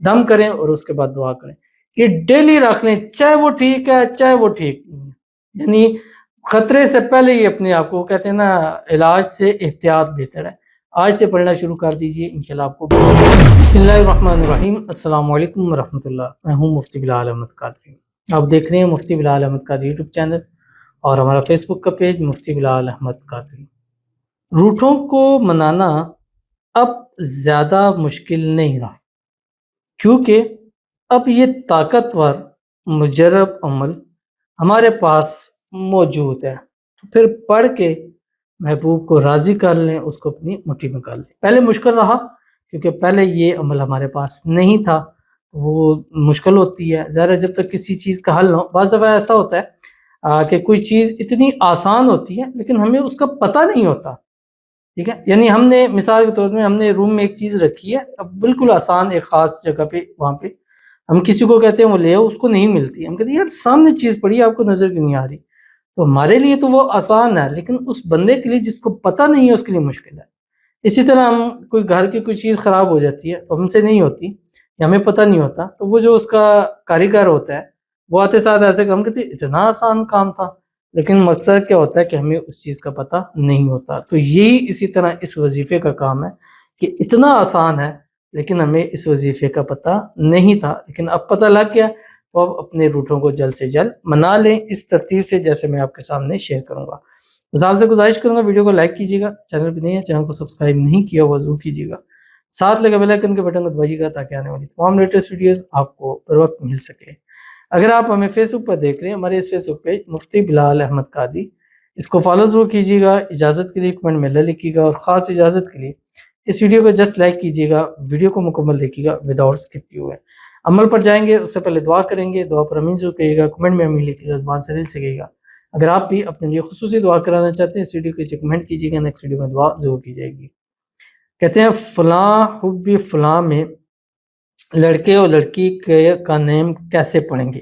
دم کریں اور اس کے بعد دعا کریں. یہ ڈیلی رکھ لیں، چاہے وہ ٹھیک ہے چاہے وہ ٹھیک نہیں ہے. یعنی خطرے سے پہلے ہی اپنے آپ کو، کہتے ہیں نا علاج سے احتیاط بہتر ہے. آج سے پڑھنا شروع کر دیجئے، انشاءاللہ آپ کو. بسم اللہ الرحمن الرحیم. السلام علیکم ورحمۃ اللہ. میں ہوں مفتی بلال احمد قادری. آپ دیکھ رہے ہیں مفتی بلال احمد قادری یوٹیوب چینل اور ہمارا فیس بک کا پیج مفتی بلال احمد قادری. روٹوں کو منانا اب زیادہ مشکل نہیں رہا، کیونکہ اب یہ طاقتور مجرب عمل ہمارے پاس موجود ہے. تو پھر پڑھ کے محبوب کو راضی کر لیں، اس کو اپنی مٹھی میں کر لیں. پہلے مشکل رہا کیونکہ پہلے یہ عمل ہمارے پاس نہیں تھا، وہ مشکل ہوتی ہے. ظاہر جب تک کسی چیز کا حل نہ ہو، بعض دفعہ ایسا ہوتا ہے کہ کوئی چیز اتنی آسان ہوتی ہے لیکن ہمیں اس کا پتہ نہیں ہوتا. ٹھیک ہے، یعنی ہم نے مثال کے طور میں ہم نے روم میں ایک چیز رکھی ہے، اب بالکل آسان ایک خاص جگہ پہ، وہاں پہ ہم کسی کو کہتے ہیں وہ لے آؤ، اس کو نہیں ملتی. ہم کہتے ہیں یار سامنے چیز پڑی ہے، آپ کو نظر کیوں نہیں آ رہی؟ تو ہمارے لیے تو وہ آسان ہے لیکن اس بندے کے لیے جس کو پتہ نہیں ہے اس کے لیے مشکل ہے. اسی طرح ہم کوئی گھر کی کوئی چیز خراب ہو جاتی ہے تو ہم سے نہیں ہوتی یا ہمیں پتہ نہیں ہوتا، تو وہ جو اس کا کاریگر ہوتا ہے وہ آتے ساتھ ایسے ہم کہتے ہیں اتنا آسان کام تھا، لیکن مقصد کیا ہوتا ہے کہ ہمیں اس چیز کا پتہ نہیں ہوتا. تو یہی اسی طرح اس وظیفے کا کام ہے کہ اتنا آسان ہے لیکن ہمیں اس وظیفے کا پتہ نہیں تھا، لیکن اب پتہ لگ گیا. تو اب اپنے روٹوں کو جلد سے جلد منا لیں اس ترتیب سے جیسے میں آپ کے سامنے شیئر کروں گا. بس آپ سے گزارش کروں گا ویڈیو کو لائک کیجیے گا، چینل پہ نہیں ہے چینل کو سبسکرائب نہیں کیا ہوا ضرور کیجیے گا، ساتھ لگے بیل آئیکن کے بٹن کو دبائیے گا تاکہ آنے والی تمام لیٹسٹ ویڈیوز آپ کو پر وقت مل سکے. اگر آپ ہمیں فیس بک پر دیکھ رہے ہیں، ہمارے اس فیس بک پیج مفتی بلال احمد قادری، اس کو فالو ضرور کیجیے گا. اجازت کے لیے کمنٹ میں لکھیے گا، اور خاص اجازت کے لیے اس ویڈیو کو جسٹ لائک کیجیے گا، ویڈیو کو مکمل دیکھیے گا وداؤٹ اسکپ کیے ہوئے. عمل پر جائیں گے اس سے پہلے دعا کریں گے، دعا پر امین ضرور کہیے گا، کمنٹ میں امین لکھیے گا، زبان سے دل سے کہیے گا. اگر آپ بھی اپنے لیے خصوصی دعا کرانا چاہتے ہیں اس ویڈیو کو کمنٹ کیجیے گا، نیکسٹ ویڈیو میں دعا ضرور کی جائے گی. کہتے ہیں فلاں حب فلاں میں لڑکے اور لڑکی کا نیم کیسے پڑھیں گے،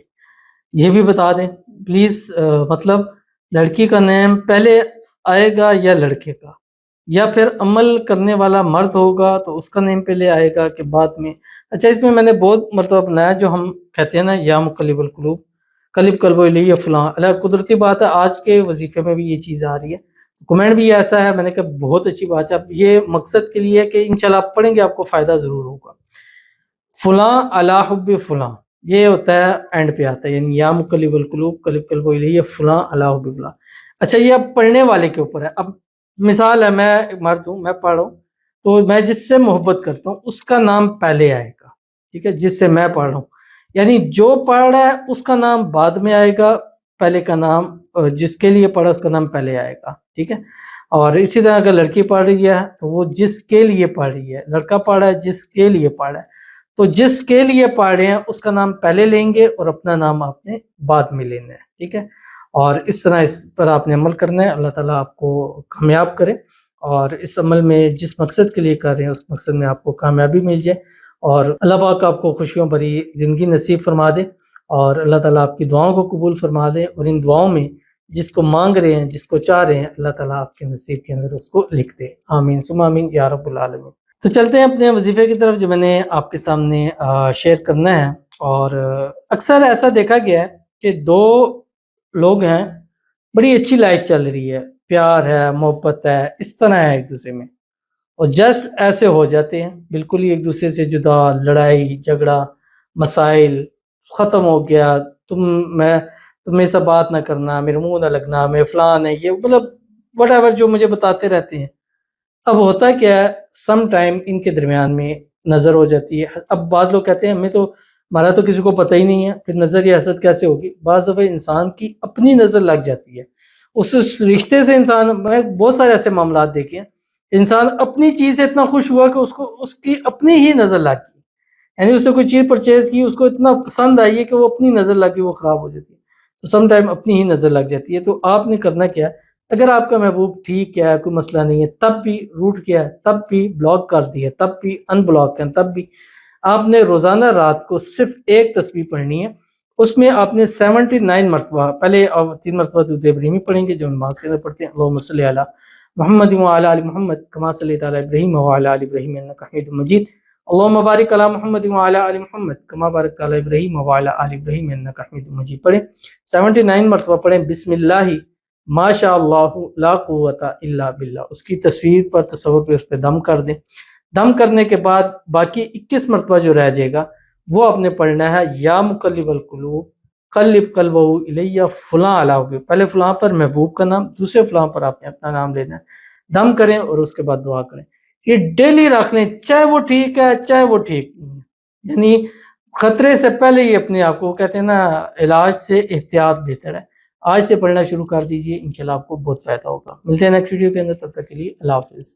یہ بھی بتا دیں پلیز. مطلب لڑکی کا نیم پہلے آئے گا یا لڑکے کا، یا پھر عمل کرنے والا مرد ہوگا تو اس کا نیم پہلے آئے گا کہ بعد میں؟ اچھا، اس میں نے بہت مرتبہ بنایا جو ہم کہتے ہیں نا یا مقلب القلوب قلب قلب الی یا فلاں. اللہ قدرتی بات ہے آج کے وظیفے میں بھی یہ چیز آ رہی ہے، کمنٹ بھی ایسا ہے. میں نے کہا بہت اچھی بات ہے، اب یہ مقصد کے لیے ہے کہ انشاءاللہ آپ پڑھیں گے آپ کو فائدہ ضرور ہوگا. فلاں علی حب فلاں یہ ہوتا ہے اینڈ پہ آتا ہے، یعنی یا مقلب القلوب قلب قلب الی یا فلاں علی حب فلاں. اچھا، یہ اب پڑھنے والے کے اوپر ہے. اب مثال ہے میں مرد ہوں، میں پڑھ رہا ہوں تو میں جس سے محبت کرتا ہوں اس کا نام پہلے آئے گا. ٹھیک ہے، جس سے میں پڑھ رہا ہوں، یعنی جو پڑھ رہا ہے اس کا نام بعد میں آئے گا، پہلے کا نام جس کے لیے پڑھا اس کا نام پہلے آئے گا. ٹھیک ہے، اور اسی طرح اگر لڑکی پڑھ رہی ہے تو وہ جس کے لیے پڑھ رہی ہے، لڑکا پڑھ رہا ہے جس کے لیے پڑھ رہا ہے تو جس کے لیے پڑھ رہے ہیں اس کا نام پہلے لیں گے اور اپنا نام آپ نے بعد میں لینا ہے. ٹھیک ہے، اور اس طرح اس پر آپ نے عمل کرنا ہے. اللہ تعالیٰ آپ کو کامیاب کرے اور اس عمل میں جس مقصد کے لیے کر رہے ہیں اس مقصد میں آپ کو کامیابی مل جائے، اور اللہ پاک آپ کو خوشیوں بھری زندگی نصیب فرما دے، اور اللہ تعالیٰ آپ کی دعاؤں کو قبول فرما دے، اور ان دعاؤں میں جس کو مانگ رہے ہیں جس کو چاہ رہے ہیں اللہ تعالیٰ آپ کے نصیب کے اندر اس کو لکھ دے. آمین ثم آمین یا رب العالمین. تو چلتے ہیں اپنے وظیفے کی طرف جو میں نے آپ کے سامنے شیئر کرنا ہے. اور اکثر ایسا دیکھا گیا ہے کہ دو لوگ ہیں، بڑی اچھی لائف چل رہی ہے، پیار ہے، محبت ہے، اس طرح ہے ایک دوسرے میں، اور جسٹ ایسے ہو جاتے ہیں بالکل ہی ایک دوسرے سے جدا، لڑائی جھگڑا مسائل ختم ہو گیا. تمہیں سے بات نہ کرنا، میرے منہ نہ لگنا، میں فلان ہے، یہ مطلب وٹ ایور جو مجھے بتاتے رہتے ہیں. اب ہوتا کیا ہے سم ٹائم ان کے درمیان میں نظر ہو جاتی ہے. اب بعض لوگ کہتے ہیں ہمارا تو کسی کو پتہ ہی نہیں ہے، پھر نظر یا حسد کیسے ہوگی؟ بعض دفعہ انسان کی اپنی نظر لگ جاتی ہے اس رشتے سے. میں بہت سارے ایسے معاملات دیکھے ہیں، انسان اپنی چیز سے اتنا خوش ہوا کہ اس کی اپنی ہی نظر لگ گئی، یعنی اس نے کوئی چیز پرچیز کی، اس کو اتنا پسند آئی ہے کہ وہ اپنی نظر لگ گئی، وہ خراب ہو جاتی ہے. تو سم ٹائم اپنی ہی نظر لگ جاتی ہے. تو آپ نے کرنا کیا ہے، اگر آپ کا محبوب ٹھیک ہے، کوئی مسئلہ نہیں ہے، تب بھی روٹ کیا ہے، تب بھی بلاک کر دیا، تب بھی ان بلاک ہے، تب بھی آپ نے روزانہ رات کو صرف ایک تسبیح پڑھنی ہے. اس میں آپ نے 79 مرتبہ، پہلے 3 مرتبہ درود ابراہیمی پڑھیں گے جو نماز کے اندر پڑھتے ہیں، اللہم صلی علی محمد وعلی آل محمد کما صلیت علی ابراہیم وعلی آل ابراہیم انک حمید مجید. اللہم بارک علی محمد وعلی آل محمد کما بارکت علی ابراہیم وعلی آل ابراہیم انک حمید مجید پڑھیں 79 مرتبہ پڑھیں بسم اللہ ما شاء اللہ لا قوت الا باللہ. اس کی تصویر پر تصور پہ اس پہ دم کر دیں. دم کرنے کے بعد باقی 21 مرتبہ جو رہ جائے گا وہ آپ نے پڑھنا ہے یا مقلب القلوب قلب قلبہ الیہ فلاں علاوہ. پہلے فلاں پر محبوب کا نام، دوسرے فلاں پر آپ نے اپنا نام لینا ہے. دم کریں اور اس کے بعد دعا کریں. یہ ڈیلی رکھ لیں، چاہے وہ ٹھیک ہے چاہے وہ ٹھیک نہیں ہے. یعنی خطرے سے پہلے ہی اپنے آپ کو کہتے ہیں نا علاج سے احتیاط بہتر ہے. آج سے پڑھنا شروع کر دیجئے، انشاءاللہ آپ کو بہت فائدہ ہوگا. ملتے ہیں نیکسٹ ویڈیو کے اندر، تب تک کے لیے اللہ حافظ.